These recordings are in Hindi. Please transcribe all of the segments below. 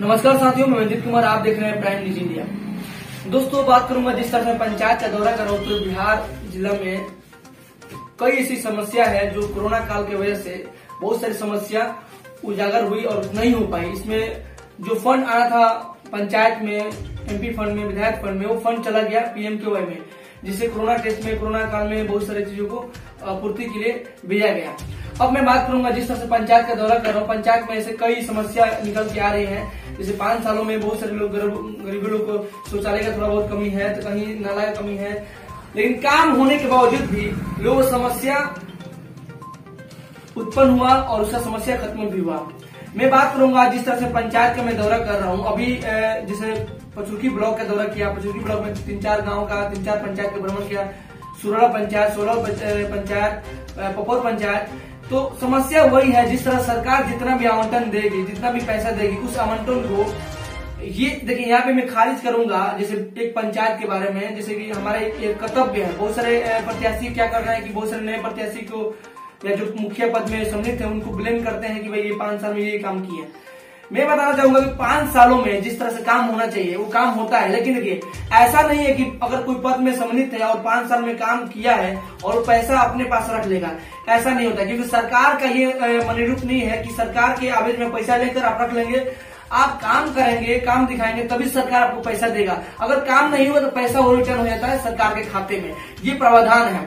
नमस्कार साथियों, मैं मंजित कुमार, आप देख रहे हैं प्राइम न्यूज इंडिया। दोस्तों, बात करूंगा जिस तरह से पंचायत का दौरा कर रहा हूँ। पूरे बिहार जिला में कई ऐसी समस्या है जो कोरोना काल की वजह से बहुत सारी समस्या उजागर हुई और नहीं हो पाई। इसमें जो फंड आना था पंचायत में, एमपी फंड में, विधायक फंड में, वो फंड चला गया पीएमकेवाई में, जिससे कोरोना टेस्ट में, कोरोना काल में बहुत सारी चीजों को आपूर्ति के लिए भेजा गया। अब मैं बात करूंगा जिस तरह से पंचायत का दौरा कर रहा हूँ। पंचायत में ऐसे कई समस्या निकल के आ रही हैं। जैसे 5 सालों में बहुत सारे लोग, गरीबी लोग को शौचालय का थोड़ा बहुत कमी है, तो कहीं नाला का कमी है, लेकिन काम होने के बावजूद भी लोग समस्या उत्पन्न हुआ और उसका समस्या खत्म भी हुआ। मैं बात करूंगा जिस तरह से पंचायत का मैं दौरा कर रहा हूँ। अभी जैसे पचुकी ब्लॉक का दौरा किया, पचुकी ब्लॉक में 3-4 गाँव का, 3-4 पंचायत का भ्रमण किया, सुरड़ा पंचायत, सोलह पंचायत, पपोर पंचायत। तो समस्या वही है, जिस तरह सरकार जितना भी आवंटन देगी, जितना भी पैसा देगी, उस आवंटन को ये देखिए, यहाँ पे मैं खारिज करूंगा। जैसे एक पंचायत के बारे में, जैसे कि हमारा एक कर्तव्य है। बहुत सारे प्रत्याशी क्या कर रहे हैं कि बहुत सारे नए प्रत्याशी को या जो मुखिया पद में सम्मिलित है उनको ब्लेम करते हैं कि भाई ये 5 साल में ये काम किया। मैं बताना चाहूंगा कि 5 सालों में जिस तरह से काम होना चाहिए वो काम होता है, लेकिन देखिए ऐसा नहीं है कि अगर कोई पद में सम्मिलित है और 5 साल में काम किया है और पैसा अपने पास रख लेगा। ऐसा नहीं होता, क्योंकि सरकार का ये मनोरूप नहीं है कि सरकार के आवेदन में पैसा लेकर आप रख लेंगे। आप काम करेंगे, काम दिखाएंगे, तभी सरकार आपको पैसा देगा। अगर काम नहीं हुआ तो पैसा वो रिटर्न हो जाता है सरकार के खाते में। ये प्रावधान है।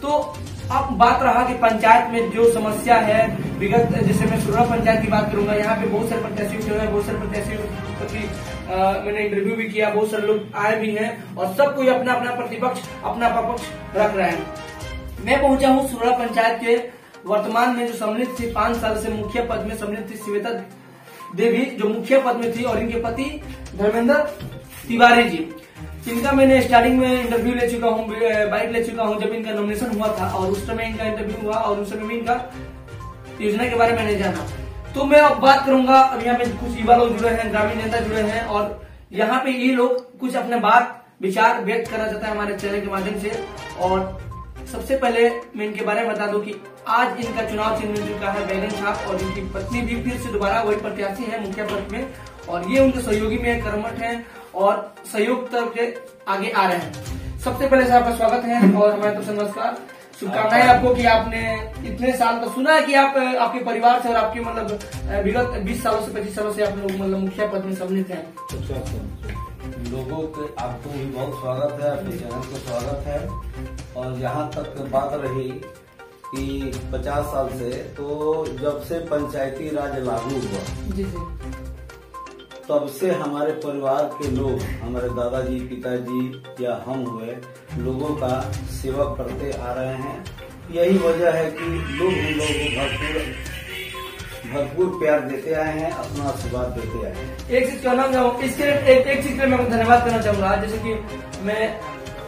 तो अब बात रहा कि पंचायत में जो समस्या है विगत, जैसे मैं सुरड़ा पंचायत की बात करूंगा। यहाँ पे बहुत सारे प्रत्याशी जो है, बहुत सारे प्रत्याशी मैंने इंटरव्यू भी किया, बहुत सारे लोग आए भी हैं और सब कोई अपना अपना प्रतिपक्ष, अपना पक्ष रख रहे हैं। मैं पहुंचा हूँ सुरड़ा पंचायत के वर्तमान में जो सम्मिलित थी, 5 साल से मुखिया पद में सम्मिलित थी श्वेता देवी, जो मुखिया पद में थी, और इनके पति धर्मेंद्र तिवारी जी। इनका मैंने स्टार्टिंग में इंटरव्यू ले चुका हूँ, बाइट ले चुका हूँ जब इनका नॉमिनेशन हुआ था, और उस समय इनका इंटरव्यू हुआ और उस समय भी इनका योजना के बारे में नहीं जाना। तो मैं अब बात करूंगा। अब यहाँ पे कुछ युवा लोग जुड़े हैं, ग्रामीण नेता जुड़े हैं, और यहाँ पे ये लोग कुछ अपने बात विचार व्यक्त करना चाहता है हमारे चैनल के माध्यम से। और सबसे पहले मैं इनके बारे में बता दूं कि आज इनका चुनाव चिन्ह मिल चुका है बैगन छाप, और इनकी पत्नी भी फिर से दोबारा वही प्रत्याशी है मुखिया पद में, और ये उनके सहयोगी में कर्मठ हैं और सहयोग तरफ के आगे आ रहे हैं। सबसे पहले सर आपका स्वागत है और हमारे तरफ से नमस्कार, शुभकामनाएं आपको कि आपने इतने साल तो सुना है कि आप आपके परिवार से और आपके मतलब विगत 20 सालों से 25 सालों से आप लोग मतलब मुखिया पद में सम्मिलित हैं। लोगों के आपको भी बहुत स्वागत है, अपने चैनल को स्वागत है। और यहाँ तक बात रही कि 50 साल से, तो जब से पंचायती राज लागू हुआ जी तब से हमारे परिवार के लोग, हमारे दादाजी, पिताजी या हम हुए, लोगों का सेवा करते आ रहे हैं। यही वजह है कि लोग हम लोगों को भरपूर प्यार देते आए हैं, अपना आशीर्वाद देते आए हैं। एक चीज कहना चाहूँ, इसके एक चीज के लिए मैं धन्यवाद करना चाहूंगा। जैसे कि मैं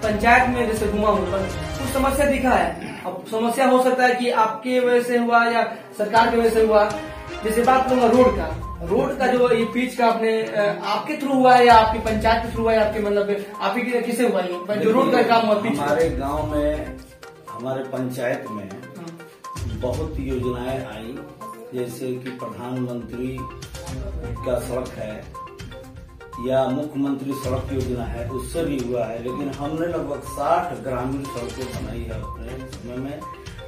पंचायत में जैसे घुमा हूँ, कुछ समस्या दिखा है। अब समस्या हो सकता है कि आपके वजह से हुआ या सरकार की वजह से हुआ। जैसे बात करूंगा रोड का जो ये पिच का आपने आपके थ्रू हुआ है या आपकी पंचायत के थ्रू हुआ है, आपके मतलब आप ही किसे हुआ है जो रोड का काम हुआ? हमारे गांव में, हमारे पंचायत में बहुत योजनाएं आई, जैसे कि प्रधानमंत्री का सड़क है या मुख्यमंत्री सड़क योजना है, उससे भी हुआ है। लेकिन हमने लगभग 60 ग्रामीण सड़कें बनाई है अपने समय में।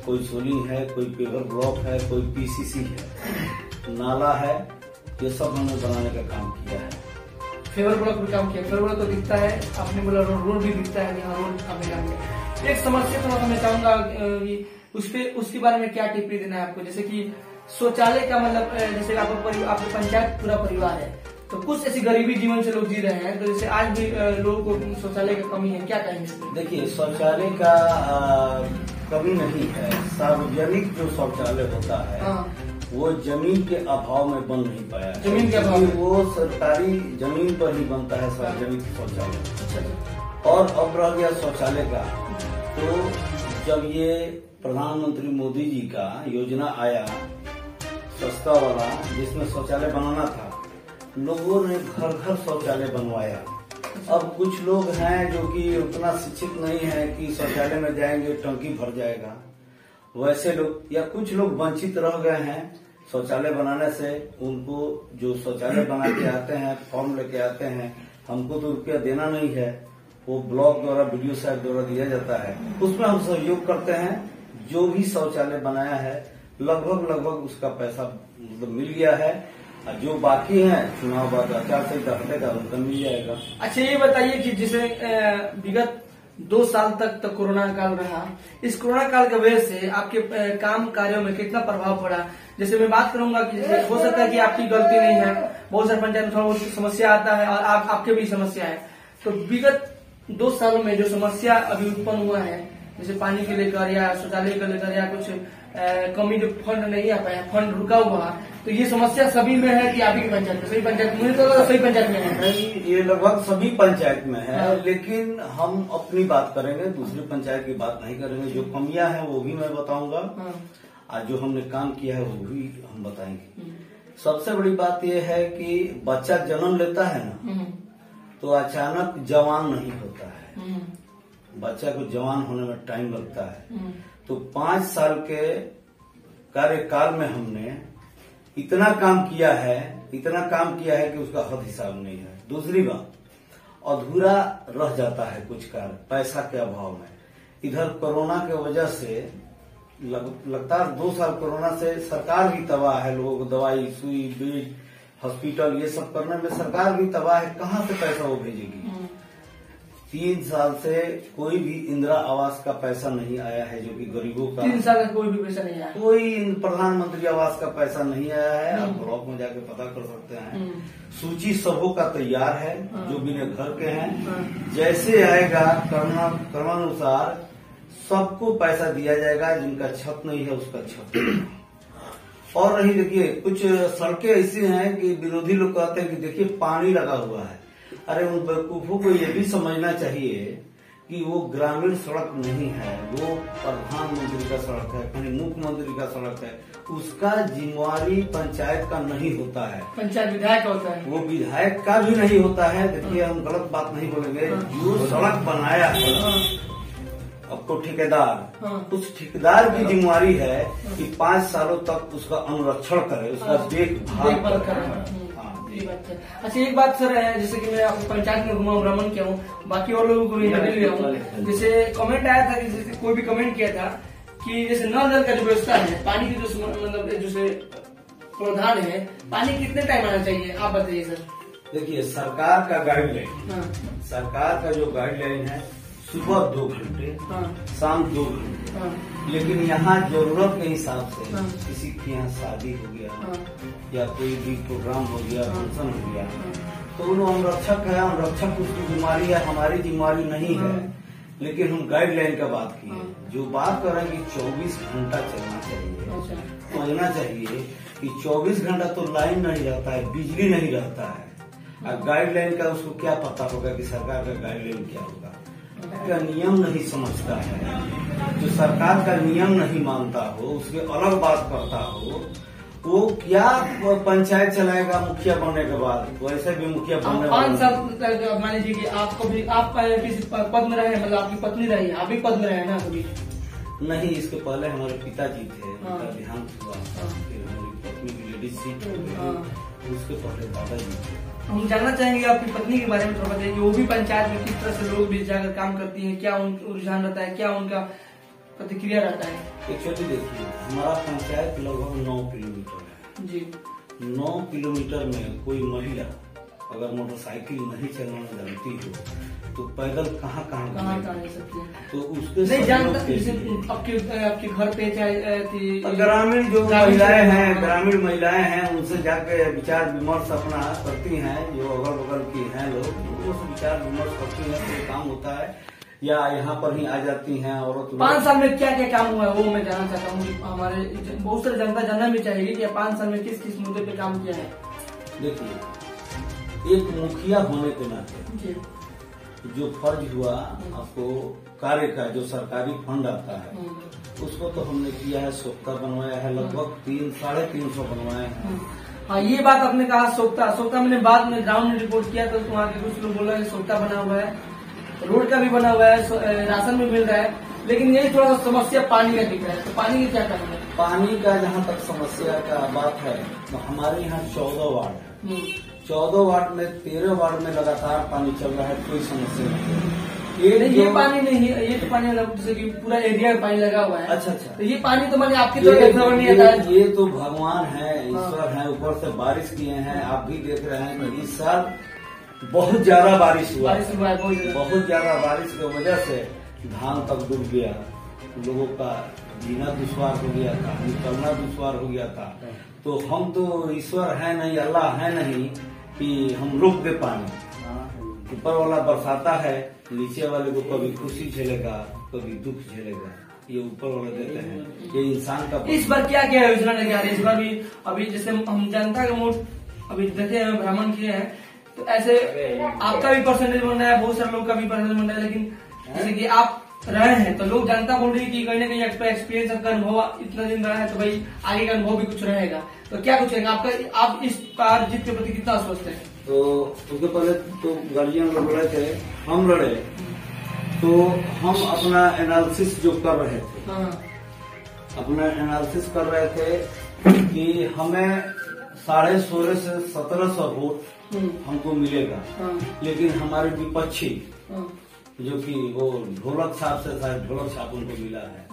कोई सोलिंग है, कोई पेवर ब्लॉक है, कोई पीसीसी है, नाला है, ये सब हमने बनाने का काम किया है। फेवर ब्लॉक भी काम किया, फेवर ब्लॉक तो दिखता है, आपने बोला रोड भी दिखता है, यहाँ रोड आपने काम किया। एक समस्या तो मैं चाहूंगा उसके बारे में क्या टिप्पणी देना है आपको? जैसे कि शौचालय का मतलब, जैसे आपके पंचायत पूरा परिवार है, तो कुछ ऐसी गरीबी जीवन से लोग जी रहे हैं, तो जैसे आज भी लोगों को शौचालय की कमी है, क्या कहेंगे? देखिए, शौचालय का कमी नहीं है। सार्वजनिक जो शौचालय होता है वो जमीन के अभाव में बन नहीं पाया। जमीन के अभाव में वो सरकारी जमीन पर ही बनता है सार्वजनिक शौचालय। और अब रह गया शौचालय का, तो जब ये प्रधानमंत्री मोदी जी का योजना आया सस्ता वाला, जिसमें शौचालय बनाना था, लोगों ने घर घर शौचालय बनवाया। अब कुछ लोग हैं जो कि उतना शिक्षित नहीं है कि शौचालय में जाएंगे टंकी भर जाएगा, वैसे लोग या कुछ लोग वंचित रह गए हैं शौचालय बनाने से उनको जो शौचालय बना के आते हैं, फॉर्म लेके आते हैं, हमको तो रुपया देना नहीं है, वो ब्लॉक द्वारा, बीडीओ साहब द्वारा दिया जाता है। उसमें हम सहयोग करते हैं। जो भी शौचालय बनाया है लगभग उसका पैसा मतलब मिल गया है, और जो बाकी है चुनाव बाद आचार संहिता हटेगा उनका मिल जाएगा। अच्छा, ये बताइए कि जैसे विगत 2 साल तक तो कोरोना काल रहा, इस कोरोना काल की वजह से आपके काम कार्यों में कितना प्रभाव पड़ा? जैसे मैं बात करूंगा कि जैसे हो सकता है कि आपकी गलती नहीं है, बहुत सारे पंचायत में थोड़ा बहुत समस्या आता है और आपके भी समस्या है, तो विगत 2 सालों में जो समस्या अभी उत्पन्न हुआ है, जैसे पानी के लेकर या शौचालय को लेकर या कुछ कमी, जो फंड नहीं आ पाया, फंड रुका हुआ, तो ये समस्या सभी में है कि आपकी पंचायत में? सभी पंचायत में? मुझे तो सभी पंचायत में है। नहीं, ये लगभग सभी पंचायत में है। हाँ। लेकिन हम अपनी बात करेंगे, दूसरी पंचायत की बात नहीं करेंगे। जो कमियां हैं वो भी मैं बताऊंगा। हाँ। और जो हमने काम किया है वो भी हम बताएंगे। सबसे बड़ी बात यह है कि बच्चा जन्म लेता है ना, तो अचानक जवान नहीं होता है। बच्चा को जवान होने में टाइम लगता है। तो 5 साल के कार्यकाल में हमने इतना काम किया है कि उसका हद हिसाब नहीं है। दूसरी बात, अधूरा रह जाता है कुछ कार्य पैसा के अभाव में। इधर कोरोना के वजह से लगातार 2 साल कोरोना से सरकार भी तबाह है। लोगों को दवाई, सुई, बेड, हॉस्पिटल ये सब करने में सरकार भी तबाह है। कहाँ से पैसा वो भेजेगी? 3 साल से कोई भी इंदिरा आवास का पैसा नहीं आया है, जो कि गरीबों का 3 साल का कोई भी पैसा नहीं आया। कोई प्रधानमंत्री आवास का पैसा नहीं आया है। आप ब्लॉक में जाके पता कर सकते हैं। सूची सबों का तैयार है, जो बिना घर के हैं। जैसे आएगा क्रमानुसार सबको पैसा दिया जाएगा। जिनका छत नहीं है उसका छत। और नहीं, देखिए कुछ सड़कें ऐसी हैं कि विरोधी लोग कहते हैं कि देखिए पानी लगा हुआ है। अरे उन बेवकूफों को ये भी समझना चाहिए कि वो ग्रामीण सड़क नहीं है, वो प्रधानमंत्री का सड़क है, कहीं मुख्यमंत्री का सड़क है। उसका जिम्मेवारी पंचायत का नहीं होता है, पंचायत विधायक का होता है। वो विधायक का भी नहीं होता है। देखिए हम गलत बात नहीं बोलेंगे। जो सड़क बनाया है अब तो ठेकेदार, उस ठेकेदार की जिम्मेवारी है कि 5 सालों तक उसका अनुरक्षण करे, उसका देखभाल करे। अच्छा, एक बात सर है, जैसे कि मैं पंचायत में घुमा भ्रमण किया हूँ, बाकी और लोगों को भी लिया हूँ। जैसे कमेंट आया था कि जैसे कोई भी कमेंट किया था कि जैसे नल जल का जो व्यवस्था है, पानी की जो मतलब जैसे प्रावधान है, पानी कितने टाइम आना चाहिए, आप बताइए सर। देखिए सरकार का गाइडलाइन, सरकार का जो गाइडलाइन है सुबह 2 घंटे, शाम 2 घंटे। लेकिन यहाँ जरूरत के हिसाब से किसी के यहाँ शादी हो गया या कोई भी प्रोग्राम हो गया, फंक्शन हो गया, तो वो अनुरक्षक है, अनुरक्षक उसकी जिम्मेवारी है, हमारी जिम्मेवारी नहीं है। लेकिन हम गाइडलाइन का बात किए, जो बात कर रहे हैं कि 24 घंटा चलना चाहिए, समझना चाहिए कि 24 घंटा तो लाइन नहीं रहता है, बिजली नहीं रहता है। और गाइडलाइन का उसको क्या पता होगा कि सरकार का गाइडलाइन क्या होगा? का नियम नहीं समझता है। जो सरकार का नियम नहीं मानता हो, उसके अलग बात करता हो, वो क्या पंचायत चलाएगा मुखिया बनने के बाद? वैसे भी मुखिया बनने 5 साल मान लीजिए कि आपको भी, आप किसी पद में रहे, मतलब आपकी पत्नी रही, आप भी पद में रहे ना कभी? नहीं, इसके पहले हमारे पिताजी थे, उनका देहांत हुआ, फिर हमारी पत्नी की लेडीज सीट हो गई, उसके पहले दादाजी थे। हम जानना चाहेंगे आपकी पत्नी के बारे में थोड़ा बताइए कि वो भी पंचायत में किस तरह से लोग भी जाकर काम करती हैं, क्या उनका रुझान रहता है, क्या उनका प्रतिक्रिया रहता है? एक्चुअली देखिए, हमारा पंचायत लगभग 9 किलोमीटर है जी। 9 किलोमीटर में कोई महिला अगर मोटरसाइकिल नहीं चलाना जानती हो तो पैदल कहाँ जा सकती है? तो उसके नहीं जानता, आपके घर पे चाहे ग्रामीण जो महिलाएं हैं, ग्रामीण महिलाएं हैं, उनसे जाके विचार विमर्श अपना करती हैं। जो अगल बगल की हैं लोग, उनसे विचार विमर्श करती हैं, तो काम होता है। या यहाँ पर ही आ जाती हैं औरत। 5 साल में क्या क्या काम हुआ है वो मैं जानना चाहता हूँ। हमारे बहुत सारी जनता जानना भी चाहिए कि 5 साल में किस किस मुद्दे पे काम किया है। देखिए, एक मुखिया होने के नाते जो फर्ज हुआ आपको कार्य का, जो सरकारी फंड आता है उसको तो हमने किया है। सोख्ता बनवाया है, लगभग 300-350 बनवाए हैं। हाँ, ये बात आपने कहा सोख्ता मैंने बाद में ग्राउंड में रिपोर्ट किया तो वहाँ के कुछ लोग बोल रहे हैं सोख्ता बना हुआ है, रोड का भी बना हुआ है, राशन भी मिल रहा है, लेकिन यही थोड़ा सा समस्या पानी का दिख रहा है। तो पानी की क्या करना है? पानी का जहाँ तक समस्या का बात है तो हमारे यहाँ 14 वार्ड है। 14 वार्ड में 13 वार्ड में लगातार पानी चल रहा है, कोई समस्या नहीं है। ये पानी नहीं है, ये तो पानी जैसे कि पूरा एरिया में पानी लगा हुआ है। अच्छा अच्छा। तो ये पानी तो मैंने आपकी तो नहीं आता है। ये तो भगवान है, ईश्वर है, ऊपर से बारिश किए हैं। आप भी देख रहे हैं कि इस साल बहुत ज्यादा बारिश हुआ है। बहुत ज्यादा बारिश की वजह से धान तक डूब गया, लोगों का जीना दुश्वार हो गया था, निकलना दुश्वार हो गया था। तो हम तो ईश्वर है नहीं, अल्लाह है नहीं कि हम रोक दे पानी। ऊपर वाला बरसाता है, नीचे वाले को कभी खुशी झेलेगा, कभी दुख झेलेगा, ये ऊपर वाले देते हैं। ये इंसान का इस बार क्या क्या योजना लेके आ रही है? इस बार भी अभी जैसे हम जनता का वोट अभी देखे हैं, भ्रमण किए हैं, तो ऐसे आपका भी परसेंटेज बन रहा है, बहुत सारे लोग का भी परसेंटेज बन रहा है। लेकिन जैसे कि आप रहे हैं तो लोग जनता बोल रही है कि कहीं ना कहीं एक्सपीरियंस का अनुभव इतना दिन रहा है तो भाई आगे का अनुभव भी कुछ रहेगा। तो क्या कुछ रहेगा आपका? आप इस बार जीत के प्रति कितना आश्वस्त है? तो उसके पहले तो गार्जियन लोग लड़े थे, हम लड़े, तो हम अपना एनालिसिस जो कर रहे थे, अपना एनालिसिस कर रहे थे कि हमें 1650 से 1700 वोट हमको मिलेगा। लेकिन हमारे विपक्षी जो कि वो ढोलक छाप से शायद ढोलक छाप उनको मिला है,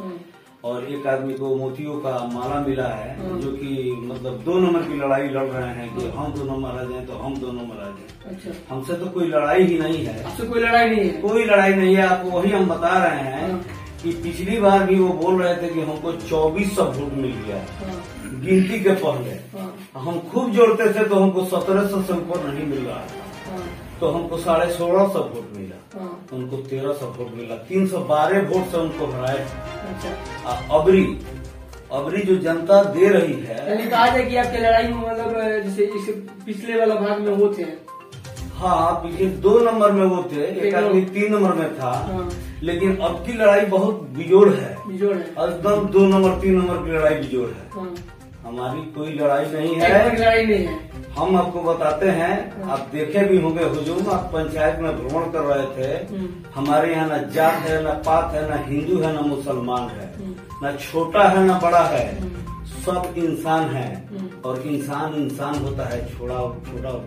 और एक आदमी को मोतियों का माला मिला है, जो कि मतलब 2 नंबर की लड़ाई लड़ रहे हैं कि हम 2 नंबर आ जाए तो हम 2 नंबर आ जाए। अच्छा। हमसे तो कोई लड़ाई ही नहीं है। आपसे कोई लड़ाई नहीं है? कोई लड़ाई नहीं है। आपको वही हम बता रहे हैं कि पिछली बार भी वो बोल रहे थे कि हमको 2400 वोट मिल गया गिनती के पहले। हम खूब जोड़ते थे तो हमको 1700 से ऊपर नहीं मिल रहा था, तो हमको 1650 वोट मिला, उनको 1300 वोट मिला, 312 वोट से उनको हराए। अच्छा। अबरी जो जनता दे रही है, कहा जाए कि आपकी लड़ाई में मतलब जैसे पिछले वाला भाग में वो थे। हाँ, पीछे 2 नंबर में वो थे, एक आदमी 3 नंबर में था। लेकिन अब की लड़ाई बहुत बिजोड़ है, एकदम 2 नंबर 3 नंबर की लड़ाई बिजोड़ है। हमारी कोई लड़ाई नहीं है, लड़ाई नहीं है। हम आपको बताते हैं, आप देखे भी होंगे हुजूम, आप पंचायत में भ्रमण कर रहे थे। हमारे यहाँ न जात है, न पात है, न हिंदू है, न मुसलमान है, न छोटा है न बड़ा है, सब इंसान है। और इंसान इंसान होता है, छोटा और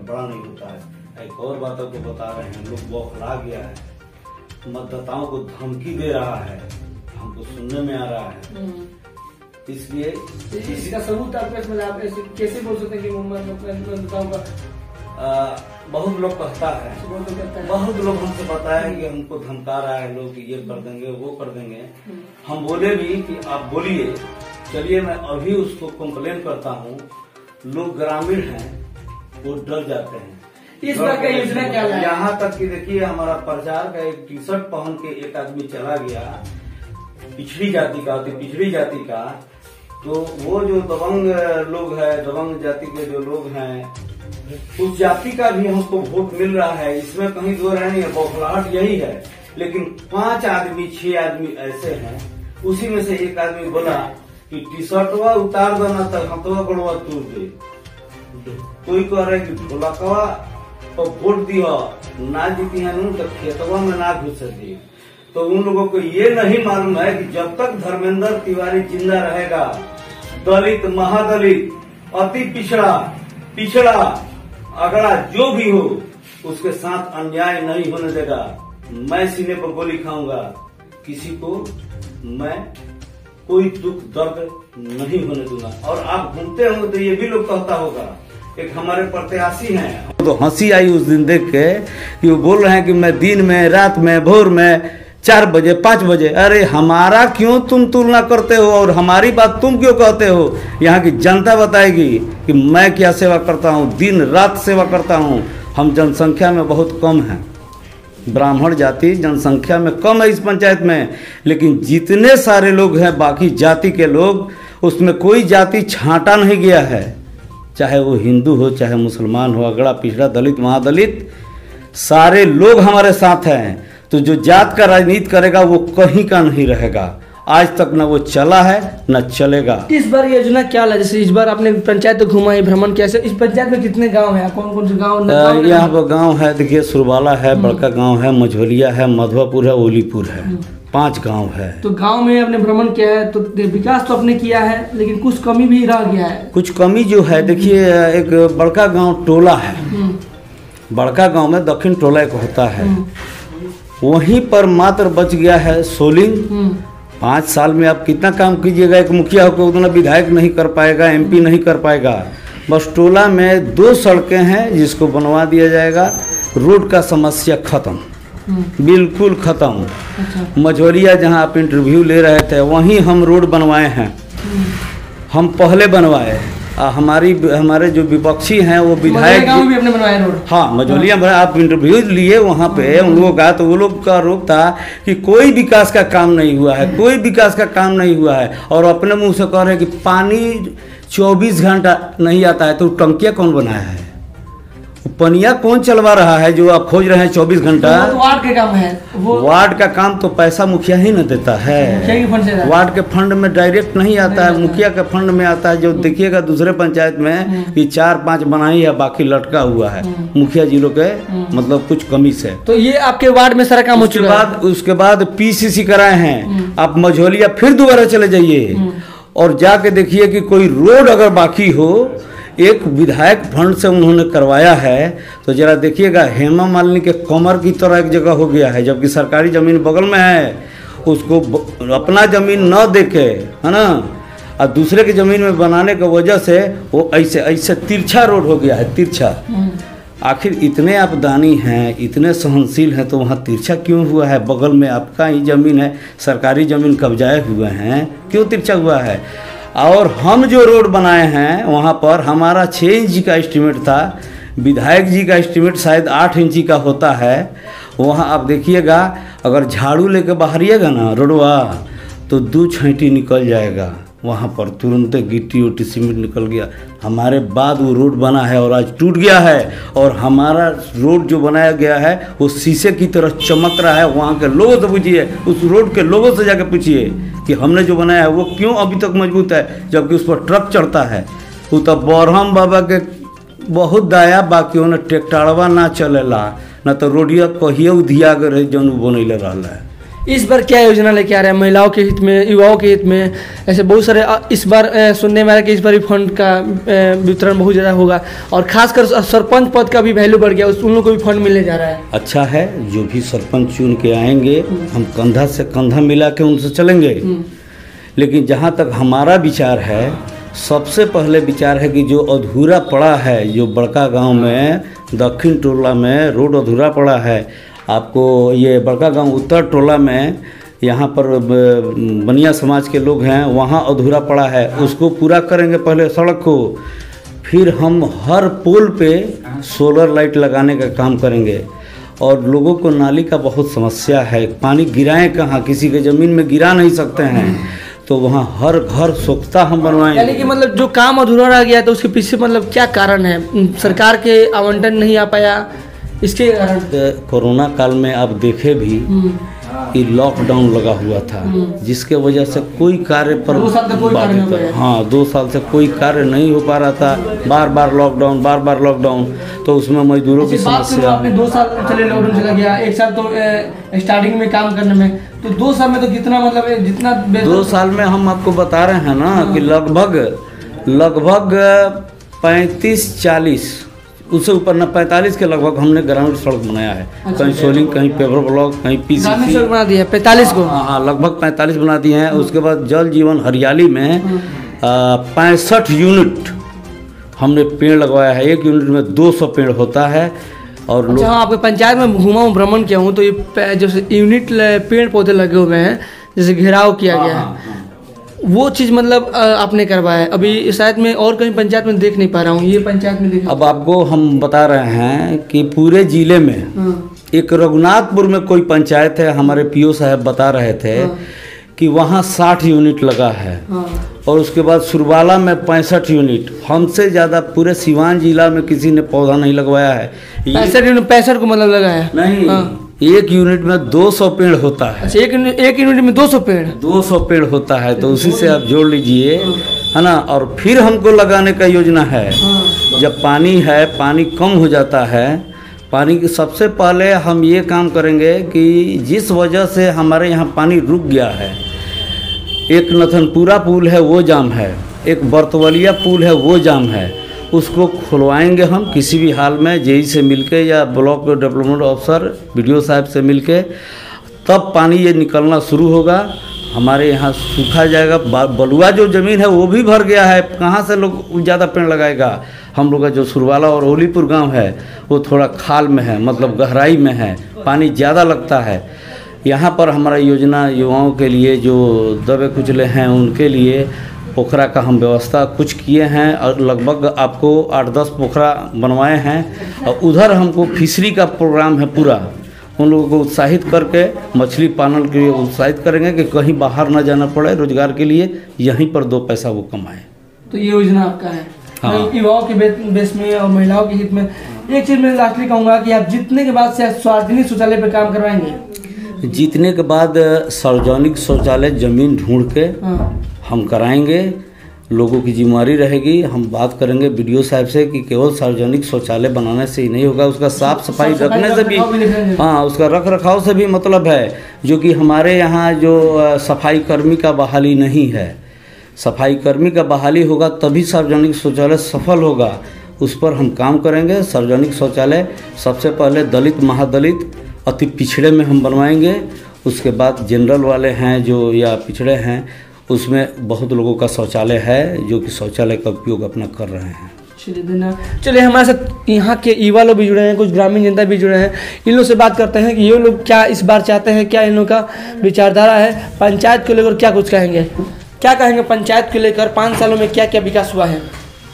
बड़ा नहीं होता है। एक और बात आपको बता रहे हैं, लोग बौखला गया है, मतदाताओं को धमकी दे रहा है, हमको सुनने में आ रहा है। इसलिए इसका सबूत आप कैसे बोल सकते हैं कि मतदाताओं का? बहुत लोग कहता है, बहुत लोग हमसे बताया कि हमको धमका रहा है लोग कि ये कर देंगे, वो कर देंगे। हम बोले भी कि आप बोलिए, चलिए मैं अभी उसको कंप्लेन करता हूँ। लोग ग्रामीण हैं, वो डर जाते हैं। इस बार का योजना क्या है? यहाँ तक कि देखिए, हमारा प्रचार का एक टी-शर्ट पहन के एक आदमी चला गया, पिछड़ी जाति का, तो वो जो दबंग लोग है, दबंग जाति के जो लोग हैं, उस जाति का भी हमको वोट मिल रहा है। इसमें कहीं दो राय नहीं है, बौखलाहट यही है। लेकिन 5 आदमी 6 आदमी ऐसे हैं, उसी में से एक आदमी बोला कि टी-शर्टवा उतार देना तक हथवा गड़वा तोड़ दे। कोई कह रहे कि ढोलकवा तो वोट दिया, ना जीती है तो खेतवा में ना घुस दी। तो उन लोगों को ये नहीं मालूम है कि जब तक धर्मेंद्र तिवारी जिंदा रहेगा, दलित, महादलित, अति पिछड़ा अगड़ा जो भी हो, उसके साथ अन्याय नहीं होने देगा। मैं सीने पर गोली खाऊंगा, किसी को मैं कोई दुख दर्द नहीं होने दूंगा। और आप घूमते होंगे तो ये भी लोग कहता होगा, एक हमारे प्रत्याशी हैं, तो हंसी आई उस दिन देख के कि वो बोल रहे हैं कि मैं दिन में, रात में, भोर में, 4 बजे 5 बजे। अरे हमारा क्यों तुम तुलना करते हो और हमारी बात तुम क्यों कहते हो? यहाँ की जनता बताएगी कि मैं क्या सेवा करता हूँ, दिन रात सेवा करता हूँ। हम जनसंख्या में बहुत कम हैं, ब्राह्मण जाति जनसंख्या में कम है इस पंचायत में, लेकिन जितने सारे लोग हैं बाकी जाति के लोग, उसमें कोई जाति छांटा नहीं गया है, चाहे वो हिंदू हो, चाहे मुसलमान हो, अगड़ा पिछड़ा, दलित, महादलित, सारे लोग हमारे साथ हैं। तो जो जात का राजनीति करेगा वो कहीं का नहीं रहेगा। आज तक न वो चला है न चलेगा। इस बार योजना क्या है? जैसे इस बार आपने पंचायत घुमा है, भ्रमण किया, इस पंचायत में कितने गांव हैं, कौन कौन से गांव? यहाँ पर गांव है, देखिए सुरबाला है, बड़का गांव है, मझोलिया है, मधुआपुर है, ओलीपुर है। 5 गांव है। तो गांव में आपने भ्रमण किया है, तो विकास तो आपने किया है, लेकिन कुछ कमी भी रह गया है। कुछ कमी जो है, देखिए एक बड़का गांव टोला है, बड़का गांव में दक्षिण टोला एक होता है, वहीं पर मात्र बच गया है सोलिंग। 5 साल में आप कितना काम कीजिएगा, एक मुखिया होकर उतना विधायक नहीं कर पाएगा, MP नहीं कर पाएगा। बस टोला में 2 सड़कें हैं जिसको बनवा दिया जाएगा, रोड का समस्या खत्म, बिल्कुल खत्म। मझौलिया जहां आप इंटरव्यू ले रहे थे वहीं हम रोड बनवाए हैं, हम पहले बनवाए। हमारे जो विपक्षी हैं वो विधायक गांव भी अपने बनवाए रोड। हाँ, मझौलिया में आप इंटरव्यू लिए वहाँ पे उन लोगों का, तो वो लोग का आरोप था कि कोई विकास का काम नहीं हुआ है, कोई विकास का काम नहीं हुआ है, और अपने मुंह से कह रहे हैं कि पानी 24 घंटा नहीं आता है। तो टंकियाँ कौन बनाया है, पनिया कौन चलवा रहा है जो आप खोज रहे हैं 24 घंटा? तो वार्ड के काम है, वो वार्ड का काम तो पैसा मुखिया ही न देता है, वार्ड के फंड में डायरेक्ट नहीं आता है, मुखिया के फंड में आता है। जो देखिएगा दूसरे पंचायत में कि 4-5 बनाई है, बाकी लटका हुआ है मुखिया जी लोग के, मतलब कुछ कमी से। तो ये आपके वार्ड में सारा काम हो चुका है। उसके बाद PCC कराए हैं। आप मझौलिया फिर दोबारा चले जाइए और जाके देखिए कि कोई रोड अगर बाकी हो, एक विधायक फंड से उन्होंने करवाया है, तो जरा देखिएगा हेमा मालिनी के कमर की तरह एक जगह हो गया है, जबकि सरकारी ज़मीन बगल में है, उसको अपना ज़मीन न देके, है ना, और दूसरे की ज़मीन में बनाने की वजह से वो ऐसे तिरछा रोड हो गया है, तिरछा। आखिर इतने आप दानी हैं, इतने सहनशील हैं, तो वहाँ तिरछा क्यों हुआ है? बगल में आपका ही ज़मीन है, सरकारी ज़मीन कब्जाए हुए हैं, क्यों तिरछा हुआ है? और हम जो रोड बनाए हैं वहाँ पर हमारा 6 इंच का एस्टीमेट था, विधायक जी का एस्टीमेट शायद 8 इंची का होता है। वहाँ आप देखिएगा, अगर झाड़ू लेके बाहरिएगा ना रोडवा, तो 2 छींटी निकल जाएगा, वहाँ पर तुरंत गिट्टी उट्टी सीमेंट निकल गया। हमारे बाद वो रोड बना है और आज टूट गया है, और हमारा रोड जो बनाया गया है वो शीशे की तरह चमक रहा है। वहाँ के लोगों से पूछिए, उस रोड के लोगों से जाकर पूछिए कि हमने जो बनाया है वो क्यों अभी तक मजबूत है, जबकि उस पर ट्रक चढ़ता है। वो तो बरहम बाबा के बहुत दया, बाकी उन्हें ट्रैक्टरवा ना चलेला, ना तो रोडिया कहिए उधिया गए जन बनैले रहा है। इस बार क्या योजना लेके आ रहे हैं महिलाओं के हित में, युवाओं के हित में? ऐसे बहुत सारे इस बार सुनने में आया कि इस बार फंड का वितरण बहुत ज़्यादा होगा, और खासकर सरपंच पद का भी वैल्यू बढ़ गया, उन लोगों को भी फंड मिलने जा रहा है। अच्छा है, जो भी सरपंच चुन के आएंगे हम कंधा से कंधा मिला के उनसे चलेंगे। लेकिन जहाँ तक हमारा विचार है, सबसे पहले विचार है कि जो अधूरा पड़ा है, जो बड़का गाँव में दक्षिण टोला में रोड अधूरा पड़ा है, आपको ये बड़का गांव उत्तर टोला में यहाँ पर बनिया समाज के लोग हैं, वहाँ अधूरा पड़ा है, उसको पूरा करेंगे पहले सड़क को, फिर हम हर पोल पे सोलर लाइट लगाने का काम करेंगे। और लोगों को नाली का बहुत समस्या है, पानी गिराएं कहाँ, किसी के ज़मीन में गिरा नहीं सकते हैं, तो वहाँ हर घर सोखता हम बनवाएंगे। यानी कि मतलब जो काम अधूरा रह गया तो उसके पीछे मतलब क्या कारण है? सरकार के आवंटन नहीं आ पाया, इसके कारण? कोरोना काल में आप देखे भी कि लॉकडाउन लगा हुआ था, जिसके वजह से कोई कार्य पर 2 साल तक कोई कार्य नहीं हुआ। हाँ, 2 साल से कोई कार्य नहीं हो पा रहा था, बार बार लॉकडाउन, तो उसमें मजदूरों की समस्या। आपने 2 साल चले लॉकडाउन चला गया, 1 साल तो स्टार्टिंग में काम करने में, तो 2 साल में तो कितना मतलब जितना 2 साल में हम आपको बता रहे हैं ना कि लगभग 35-40, उससे ऊपर न 45 के लगभग हमने ग्रामीण सड़क बनाया है। कहीं सोलिंग, कहीं पेपर ब्लॉक, कहीं PCC सड़क बना दी है 45 को। हाँ, लगभग 45 बना दिए हैं। उसके बाद जल जीवन हरियाली में 65 यूनिट हमने पेड़ लगवाया है। 1 यूनिट में 200 पेड़ होता है। और अच्छा, हाँ, आपके पंचायत में घूमा हूँ, भ्रमण किया हूँ, तो ये जैसे यूनिट पेड़ पौधे लगे हुए हैं, जैसे घेराव किया गया है, वो चीज़ मतलब आपने करवाया है। अभी शायद मैं और कहीं पंचायत में देख नहीं पा रहा हूँ, ये पंचायत में देखा। अब आपको हम बता रहे हैं कि पूरे जिले में एक रघुनाथपुर में कोई पंचायत है, हमारे PO साहब बता रहे थे कि वहाँ 60 यूनिट लगा है। और उसके बाद सुरबाला में 65 यूनिट। हमसे ज़्यादा पूरे सिवान जिला में किसी ने पौधा नहीं लगवाया है। 65 को मतलब लगा है? नहीं, 1 यूनिट में 200 पेड़ होता है। अच्छा, एक यूनिट में 200 पेड़? 200 पेड़ होता है, तो उसी से आप जोड़ लीजिए, है ना। और फिर हमको लगाने का योजना है, जब पानी कम हो जाता है पानी की सबसे पहले हम ये काम करेंगे कि जिस वजह से हमारे यहाँ पानी रुक गया है, एक नथनपुरा पुल है वो जाम है, एक बर्तवलिया पुल है वो जाम है, उसको खुलवाएंगे हम किसी भी हाल में जेई से मिलके या ब्लॉक डेवलपमेंट ऑफिसर बीडीओ साहब से मिलके, तब पानी ये निकलना शुरू होगा। हमारे यहाँ सूखा जाएगा। बलुआ जो ज़मीन है वो भी भर गया है, कहाँ से लोग ज़्यादा पेड़ लगाएगा। हम लोग का जो सुरवाला और होलीपुर गांव है वो थोड़ा खाल में है, मतलब गहराई में है, पानी ज़्यादा लगता है। यहाँ पर हमारा योजना युवाओं के लिए जो दबे कुचले हैं उनके लिए पोखरा का हम व्यवस्था कुछ किए हैं और लगभग आपको 8-10 पोखरा बनवाए हैं। और उधर हमको फिशरी का प्रोग्राम है पूरा, उन लोगों को उत्साहित करके मछली पालन के लिए उत्साहित करेंगे कि कहीं बाहर ना जाना पड़े, रोजगार के लिए यहीं पर 2 पैसा वो कमाएं। तो ये योजना आपका है। हाँ। युवाओं के बेस में और महिलाओं के हित में एक चीज मैं लास्टली कहूँगा कि आप जीतने के बाद से सार्वजनिक शौचालय पे काम करवाएंगे। जीतने के बाद सार्वजनिक शौचालय जमीन ढूंढ के हम कराएंगे, लोगों की जिम्मेदारी रहेगी। हम बात करेंगे बीडीओ साहब से कि केवल सार्वजनिक शौचालय बनाने से ही नहीं होगा, उसका साफ सफाई रखने से भी, हाँ, उसका रख रखाव से भी मतलब है। जो कि हमारे यहाँ जो सफाई कर्मी का बहाली नहीं है, सफाई कर्मी का बहाली होगा तभी सार्वजनिक शौचालय सफल होगा, उस पर हम काम करेंगे। सार्वजनिक शौचालय सबसे पहले दलित महादलित अति पिछड़े में हम बनवाएंगे, उसके बाद जनरल वाले हैं जो या पिछड़े हैं उसमें बहुत लोगों का शौचालय है जो कि शौचालय का उपयोग अपना कर रहे हैं। चलिए धन्यवाद। चलिए हमारे साथ यहाँ के युवा लोग भी जुड़े हैं, कुछ ग्रामीण जनता भी जुड़े हैं, इन लोग से बात करते हैं कि ये लोग क्या इस बार चाहते हैं, क्या इन लोग का विचारधारा है, पंचायत को लेकर क्या कुछ कहेंगे, क्या कहेंगे पंचायत को लेकर 5 सालों में क्या क्या विकास हुआ है।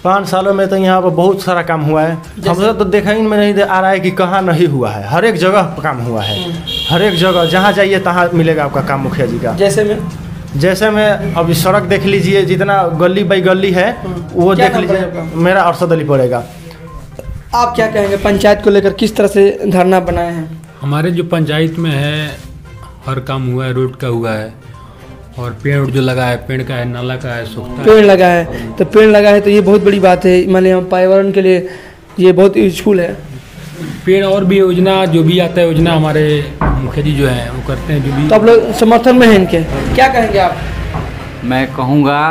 5 सालों में तो यहाँ पर बहुत सारा काम हुआ है। हमसे तो देखने में नहीं आ रहा है कि कहाँ नहीं हुआ है, हर एक जगह काम हुआ है, हर एक जगह जहाँ जाइए तहाँ मिलेगा आपका काम मुखिया जी का। जैसे में अभी सड़क देख लीजिए, जितना गली बाई गली है वो देख लीजिए, मेरा 800 दली पड़ेगा। आप क्या कहेंगे पंचायत को लेकर, किस तरह से धरना बनाए हैं। हमारे जो पंचायत में है हर काम हुआ है, रोड का हुआ है और पेड़ जो लगा है, पेड़ का है, नाला का है, सूखता पेड़ लगा है तो पेड़ लगा है तो ये बहुत बड़ी बात है, मान लिया पर्यावरण के लिए ये बहुत यूजफुल है। पेड़ और भी योजना जो भी आता है योजना हमारे मुखिया जी जो है वो करते हैं, जो भी। तो आप लोग समर्थन में हैं इनके, क्या कहेंगे आप। मैं कहूँगा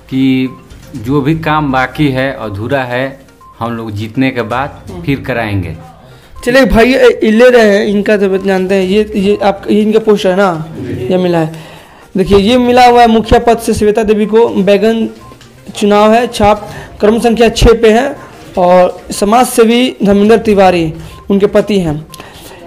कि जो भी काम बाकी है अधूरा है हम लोग जीतने के बाद फिर कराएंगे। चलिए भाई ये ले रहे हैं, इनका तो जानते हैं, ये आप इनका पोस्ट है ना, ये मिला है, देखिए ये मिला हुआ है मुखिया पद से श्वेता देवी को। बैगन चुनाव है, छाप क्रम संख्या 6 पे है और समाज सेवी धर्मेंद्र तिवारी उनके पति हैं।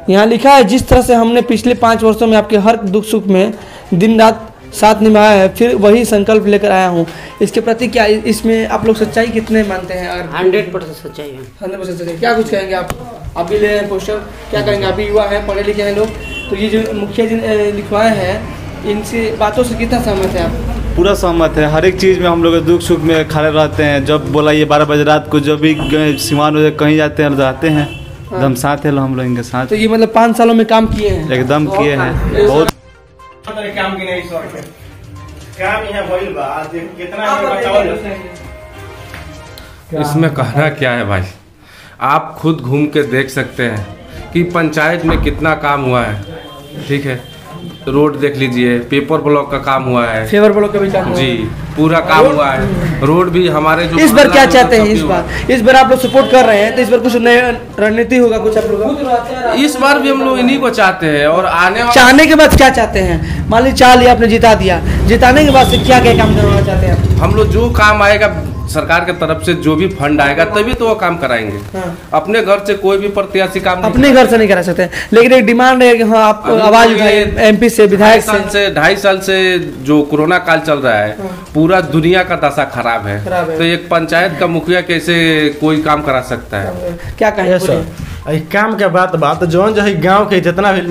यहाँ लिखा है जिस तरह से हमने पिछले 5 वर्षों में आपके हर दुख सुख में दिन रात साथ निभाया है, फिर वही संकल्प लेकर आया हूँ। इसके प्रति क्या इसमें आप लोग सच्चाई कितने मानते हैं। अगर 100% सच्चाई है। 100% सच्चाई। क्या कुछ कहेंगे आप, अभी ले रहे हैं पोस्टर, क्या कहेंगे। अभी युवा हैं, पढ़े लिखे हैं लोग, तो ये जो मुखिया जी लिखवाए हैं इनसे बातों से कितना सहमत है आप। पूरा सहमत है, हर एक चीज़ में हम लोग दुख सुख में खड़े रहते हैं। जब बोलाइए 12 बजे रात को, जब भी सीमान हो कहीं जाते हैं रहते हैं, एकदम साथ है हम लोग इनके साथ। तो ये मतलब 5 सालों में काम किए हैं, एकदम किए हैं, बहुत काम की नहीं काम यहाँ भइल बा, कितना इसमें कहना क्या है भाई, आप खुद घूम के देख सकते हैं कि पंचायत में कितना काम हुआ है। ठीक है, रोड देख लीजिए, पेपर ब्लॉक का काम हुआ है, फेवर ब्लॉक का भी काम जी पूरा काम हुआ है। रोड भी हमारे जो इस बार क्या चाहते हैं, इस बार आप लोग सपोर्ट कर रहे हैं तो इस बार कुछ नया रणनीति होगा कुछ आप लोग। इस बार भी हम लोग इन्हीं को चाहते हैं और आने चाहने के बाद क्या चाहते हैं। मान लीजिए चाह लिया आपने, जिता दिया, जिताने के बाद से क्या क्या काम करवाना चाहते हैं। हम लोग जो काम आएगा सरकार के तरफ से, जो भी फंड आएगा तभी तो वो काम कराएंगे। अपने घर से कोई भी प्रत्याशी काम अपने घर से नहीं करा सकते, लेकिन एक डिमांड है कि हाँ आप आवाज उठाइए एमपी से, विधायक से। 2.5 साल से जो कोरोना काल चल रहा है, पूरा दुनिया का दशा खराब है, तो एक पंचायत का मुखिया कैसे कोई काम करा सकता है। क्या कहें काम के बात जौन जो है गाँव के जितना भी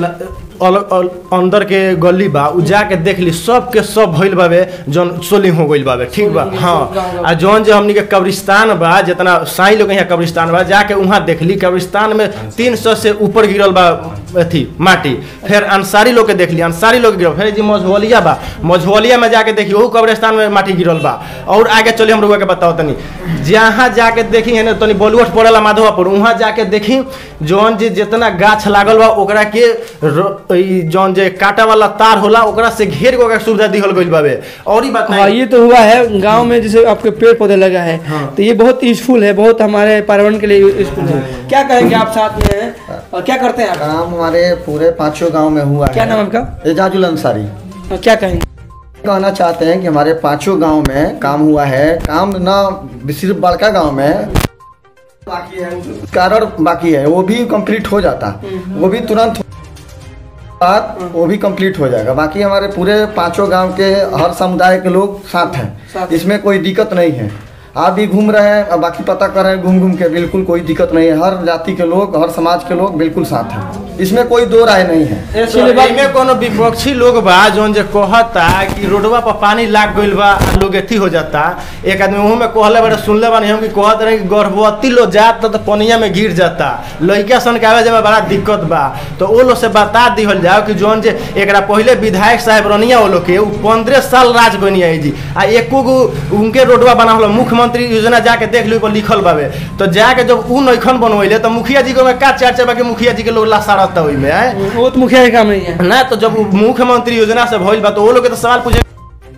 अंदर के गली बा उ जाके देख ली, सब के सब भइल बाबे, जौन सोलिंग हो गइल बाबे, ठीक बा। हाँ, आ जौन जो हमनी के कब्रिस्तान बा, जितना साई लोग यहाँ कब्रिस्तान बा, जाके वहाँ देख ली, कब्रिस्तान में 300 से ऊपर गिरल बा अथी माटी। फिर अंसारी लोग के देख ली, अंसारी लोग गिरल। फिर जी मझौलिया बा, मझौलिया में जाके देखिए, वो कब्रिस्तान में माटी गिरल बा। और आगे चलिए हम लोग के बताओ तनी, जहाँ जाके देखी है ना तनी बॉलीवुड पड़ेला माधवापुर, वहाँ जाके देखी जौन जे जितना गाछ लागल बा ओकरा के जौन जे काटा वाला तार होला ओकरा से घेर के सुविधा दिहल गइल बावे। और ही बात हाँ, ये तो हुआ है गांव में जैसे आपके पेड़ पौधे लगा है। हाँ। तो ये बहुत यूजफुल है, बहुत हमारे पर्यावरण के लिए यूजफुल है। क्या कहेंगे आप साथ में हैं और क्या करते हैं आप? काम हमारे पूरे 5 गांव में हुआ है। क्या नाम आपका? एजाजुल अंसारी। क्या कहेंगे? कहना चाहते हैं कि हमारे 5 गांव में काम हुआ है। काम ना सिर्फ बड़का गांव में बाकी है, कारण बाकी है, वो भी कंप्लीट हो जाता, वो भी तुरंत बाद वो भी कंप्लीट हो जाएगा। बाकी हमारे पूरे 5 गांव के हर समुदाय के लोग साथ हैं, इसमें कोई दिक्कत नहीं है। आप भी घूम रहे हैं और बाकी पता कर रहे हैं घूम के, बिल्कुल कोई दिक्कत नहीं है। हर जाति के लोग, हर समाज के लोग बिल्कुल साथ हैं, इसमें कोई दो राय नहीं है। इसमें कोनो विपक्षी लोग बा जौन जे कहता कि रोडवा पर पानी लाग गइल बा, लोग एथी हो जाता। एक आदमी मुंह में कहले बारे सुनले बानी हम कि कहत रहे कि गर्भवती लोग जात तो पनिया में गिर जाता, लड़का सन के आवे जाए में बड़ा दिक्कत बा। तो वो लोग से बता दिहल जाओ कि जौन जे एकरा पहले विधायक साहब रनिया वो लोग के 15 साल राज गनिया है जी, आ एको गो उनके रोडवा बना होला मुख्यमंत्री योजना जाके देख ली लिखल बावे। तो जाके जब उ नैखन बनवैले तो मुखिया जी को का चर्चा बा कि मुखिया जी के लोग लासारत ओइ में है, वो तो मुखिया के काम नहीं है ना। तो जब मुख्यमंत्री योजना से भइल बा तो वो लोग के तो सवाल पूछे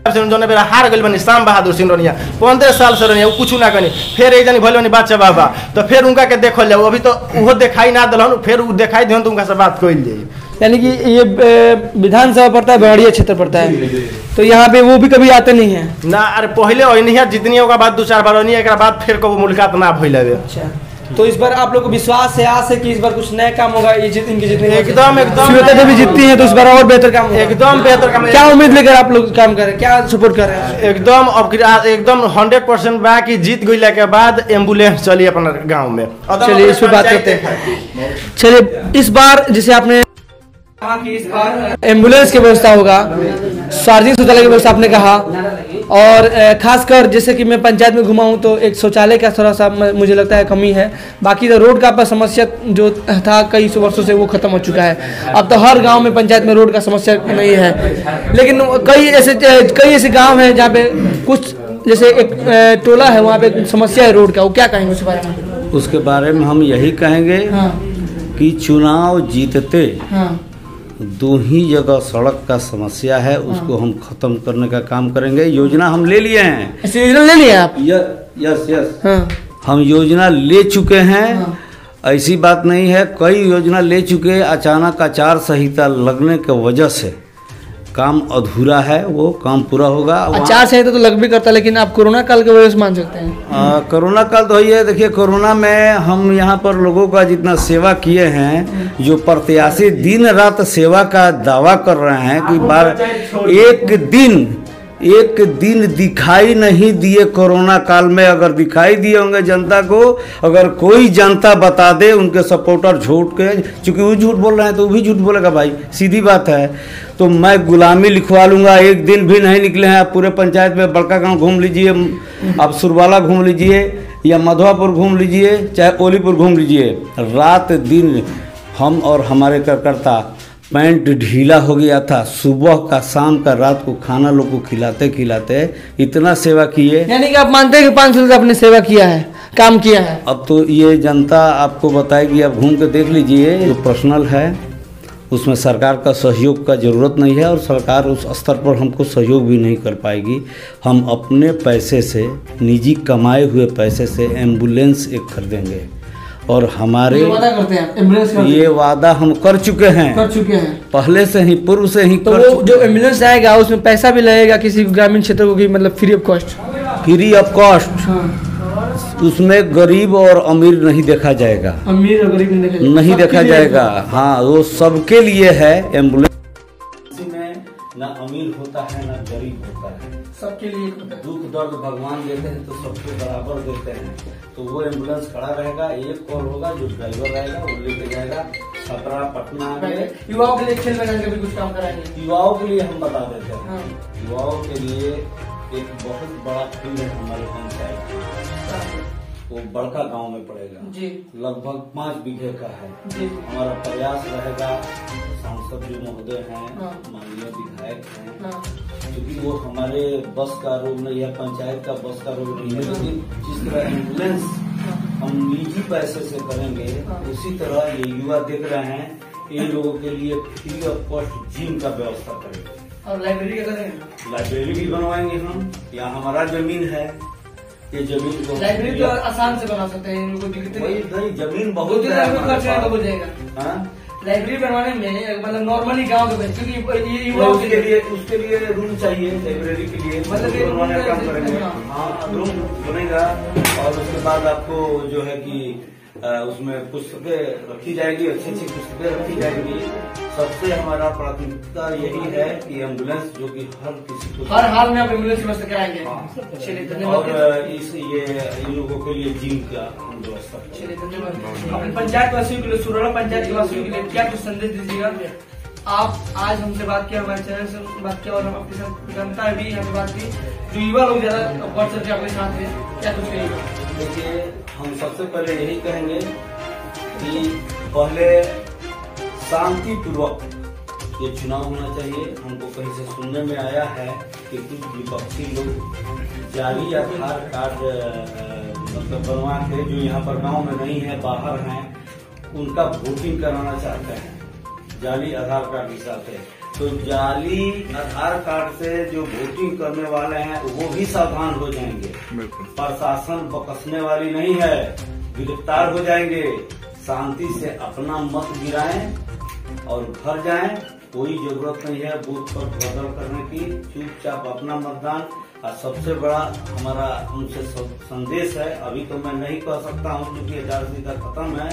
जौन बेरा हार गइल बनी श्याम बहादुर सिंह रनिया 15 साल से रनिया, कुछ ना कनी। फिर एक जनी भइल बनी बादशाह बाबा, तो फिर उनका के देखल जाओ, अभी तो वो दिखाई ना दलन, फिर उ दिखाई देहन तो उनका से बात कइल जाई। यानी कि ये विधानसभा पड़ता है, बड़िया क्षेत्र पड़ता है, तो यहाँ पे वो भी कभी आते नहीं है ना। अरे पहले ओनिया जितनी होगा बाद 2-4 बार ओनिया, एक बाद फिर कबो मुलाकात ना भइल है। अच्छा, तो इस बार आप लोग को विश्वास है, आस है कि इस बार कुछ नया काम होगा? ये इनकी जितनी एकदम श्वेता देवी जीतती है तो इस बार और बेहतर काम होगा। एकदम बेहतर काम। क्या उम्मीद लेकर आप लोग काम कर रहे हैं, क्या सपोर्ट कर रहे हैं? एकदम 100% बा कि जीत गइला के बाद एम्बुलेंस चली अपना गांव में। चलिए इस पर बात करते हैं। चलिए इस बार जैसे आपने एम्बुलेंस की व्यवस्था होगा, सार्वजनिक शौचालय की व्यवस्था आपने कहा, और खासकर जैसे कि मैं पंचायत में घुमा हूँ तो एक शौचालय का थोड़ा सा मुझे लगता है कमी है। बाकी तो रोड का समस्या जो था कई सौ वर्षों से वो खत्म हो चुका है। अब तो हर गांव में पंचायत में रोड का समस्या नहीं है, लेकिन कई ऐसे गांव हैं जहाँ पे कुछ जैसे एक टोला है वहाँ पे समस्या है रोड का, वो क्या कहेंगे उसके बारे में? उसके बारे में हम यही कहेंगे कि चुनाव जीतते 2 ही जगह सड़क का समस्या है, उसको हम खत्म करने का काम करेंगे। योजना हम ले लिए हैं। योजना ले लिया आप? यस। हम योजना ले चुके हैं, ऐसी बात नहीं है, कई योजना ले चुके। अचानक आचार संहिता लगने की वजह से काम अधूरा है, वो काम पूरा होगा। आचार संहिता तो लग भी करता, लेकिन आप कोरोना काल के वजह से मान सकते हैं? कोरोना काल तो ही है। देखिए कोरोना में हम यहाँ पर लोगों का जितना सेवा किए हैं, जो प्रत्याशी दिन रात सेवा का दावा कर रहे हैं कि एक दिन दिखाई नहीं दिए कोरोना काल में। अगर दिखाई दिए होंगे जनता को, अगर कोई जनता बता दे उनके सपोर्टर झूठ के, चूंकि वो झूठ बोल रहे हैं तो वो भी झूठ बोलेगा भाई, सीधी बात है। तो मैं गुलामी लिखवा लूँगा। एक दिन भी नहीं निकले हैं। आप पूरे पंचायत में बड़का गांव घूम लीजिए, आप सुरवाला घूम लीजिए या मधवापुर घूम लीजिए, चाहे ओलीपुर घूम लीजिए, रात दिन हम और हमारे कार्यकर्ता पैंट ढीला हो गया था। सुबह का, शाम का, रात को खाना लोग को खिलाते खिलाते इतना सेवा किए। यानी कि आप मानते हैं कि 5 साल आपने सेवा किया है, काम किया है? अब तो ये जनता आपको बताएगी, आप घूम के देख लीजिए। जो पर्सनल है उसमें सरकार का सहयोग का ज़रूरत नहीं है, और सरकार उस स्तर पर हमको सहयोग भी नहीं कर पाएगी। हम अपने पैसे से, निजी कमाए हुए पैसे से एम्बुलेंस एक खरीदेंगे, और हमारे वादा करते हैं एम्बुलेंस का? ये वादा हम कर चुके हैं पहले से ही, पूर्व से ही। तो वो जो एम्बुलेंस आएगा उसमें पैसा भी लगेगा किसी ग्रामीण क्षेत्र को, की मतलब फ्री ऑफ कॉस्ट? उसमें गरीब और अमीर नहीं देखा जाएगा। अमीर और गरीब नहीं देखा जाएगा। हाँ, वो सबके लिए है एम्बुलेंस। में ना अमीर होता है ना गरीब होता है, सबके लिए। दुख दर्द भगवान देते हैं तो सबके बराबर देते हैं। तो वो एम्बुलेंस खड़ा रहेगा, एक कॉल होगा, जो ड्राइवर रहेगा वो लेके जाएगा छपरा, पटना में। युवाओं के लिए खेल मैदान का भी कुछ काम कराएंगे? युवाओं के लिए हम बता देते हैं। युवाओं के लिए एक बहुत बड़ा फील्ड है हमारे पंचायत। वो बड़का गांव में पड़ेगा जी। लगभग 5 बीघे का है जी। हमारा प्रयास रहेगा। सांसद जो महोदय हैं, हाँ। माननीय विधायक हैं, हाँ। क्योंकि वो हमारे बस का रोग नहीं है, पंचायत का बस का रोग नहीं है, लेकिन जिस तरह एम्बुलेंस हम निजी पैसे से करेंगे उसी तरह ये युवा देख रहे हैं, इन लोगों के लिए फ्री ऑफ कॉस्ट जिम का व्यवस्था करेंगे और लाइब्रेरी का करेंगे। लाइब्रेरी भी बनवाएंगे हम। यहाँ हमारा जमीन है, ये जमीन को लाइब्रेरी तो आसान से बना सकते हैं, इनको दिक्कत नहीं। नहीं, जमीन बहुत बहुत है हमारे खर्च है तो हो पास। जाएगा। हाँ? लाइब्रेरी बनवाने में मतलब नॉर्मली गांव के बच्चों की ये तो युवाओं उसके लिए रूम चाहिए लाइब्रेरी के लिए, मतलब ये बनवाने का काम रूम करेंगे। हाँ। हाँ, रूम बनेगा और उसके बाद आपको जो है कि उसमें पुस्तकें रखी जाएगी, अच्छी अच्छी पुस्तकें रखी जाएंगी। सबसे हमारा प्राथमिकता यही है कि एम्बुलेंस जो कि हर किसी को हर हाल में आप एम्बुलेंस व्यवस्था कराएंगे। हाँ। चलिए और धन्यवाद। इन लोगों के लिए जिम का हम व्यवस्था करेंगे। चलिए धन्यवाद। अपने पंचायत वासियों के लिए, सुरौला पंचायत के वासियों के लिए क्या कुछ संदेश दीजिएगा? आप आज हमसे बात किया, हमारे चैनल से बात किया और हम आपके साथ जनता भी हमें बात की, जो युवा लोग ज्यादा बढ़ चढ़ के अपने साथ है, क्या कुछ कहिएगा? देखिए, हम सबसे पहले यही कहेंगे कि पहले शांति पूर्वक ये चुनाव होना चाहिए। हमको कहीं से सुनने में आया है कि कुछ विपक्षी लोग जाली आधार कार्ड मतलब बनवा के, जो यहाँ पर गांव में नहीं है, बाहर हैं, उनका वोटिंग कराना चाहते हैं जाली आधार कार्ड के साथ। तो जाली आधार कार्ड से जो वोटिंग करने वाले हैं वो भी सावधान हो जाएंगे। प्रशासन बकसने वाली नहीं है, गिरफ्तार हो जाएंगे। शांति से अपना मत गिराएं और घर जाएं। कोई जरूरत नहीं है बूथ पर बदल करने की, चुपचाप अपना मतदान। और सबसे बड़ा हमारा उनसे संदेश है, अभी तो मैं नहीं कह सकता हूँ क्योंकि आचार खत्म है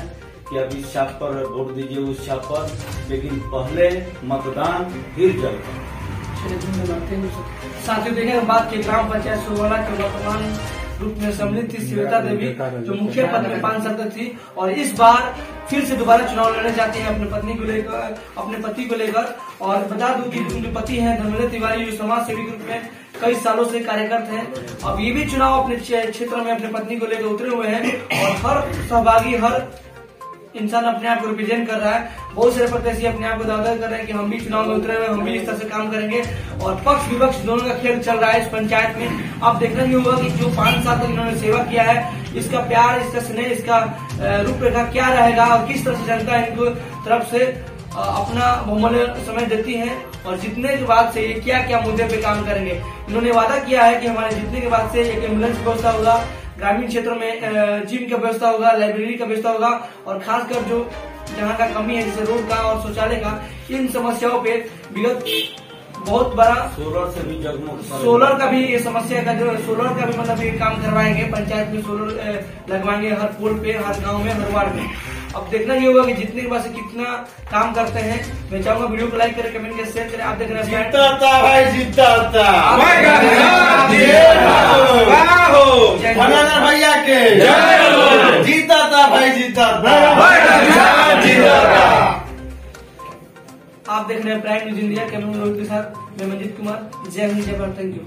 कि अब इस छाप पर वोट दीजिए, उस छाप पर, लेकिन पहले मतदान फिर जल। साथियों देखें, हम बात की ग्राम पंचायत सुरौला के वर्तमान रूप में सम्मिलित थी श्वेता देवी, जो मुखिया पद में 5 साल तक थी और इस बार फिर से दोबारा चुनाव लड़ने जाती हैं अपने पत्नी को लेकर, अपने पति को लेकर। और बता दूं कि उनके पति हैं धर्मेंद्र तिवारी, जो समाज सेवी ग्रुप में कई सालों से कार्यरत हैं। अब ये भी चुनाव अपने क्षेत्र में अपने पत्नी को लेकर उतरे हुए हैं और हर सहभागी, हर इंसान अपने आप को रिप्रेजेंट कर रहा है। बहुत सारे प्रत्याशी अपने आप को दावा कर रहे हैं कि हम भी चुनाव में उतरे हुए, हम भी इस तरह से काम करेंगे और पक्ष विपक्ष दोनों का खेल चल रहा है इस पंचायत में। आप देखना ही होगा कि जो 5 साल तक इन्होंने सेवा किया है, इसका प्यार, इसका स्नेह, इसका रूपरेखा क्या रहेगा और किस तरह से जनता इनको तरफ से अपना बहुमूल्य समय देती है और जीतने के बाद से ये क्या क्या मुद्दे पे काम करेंगे। इन्होंने वादा किया है कि हमारे जीतने के बाद से एक एम्बुलेंस व्यवस्था होगा, ग्रामीण क्षेत्रों में जिम का व्यवस्था होगा, लाइब्रेरी का व्यवस्था होगा और खासकर जो जहाँ का कमी है जैसे रोड का और शौचालय का, इन समस्याओं पे विगत बहुत बड़ा सोलर से भी जगमग, सोलर का भी ये समस्या का जो सोलर का भी मतलब ये काम करवाएंगे। पंचायत में सोलर लगवाएंगे हर पोल पे, हर गांव में, हर वार्ड में। अब देखना ये होगा कि जितने के पास से कितना काम करते हैं। मैं चाहूंगा वीडियो को लाइक करें, कमेंट करें, शेयर करें। आप देख रहे हैं भैया के जीता था भाई, जीता आप देख रहे हैं प्राइम न्यूज इंडिया, कैमरा के साथ मैं मंजीत कुमार। जय हिंद, जय भारत, थैंक यू।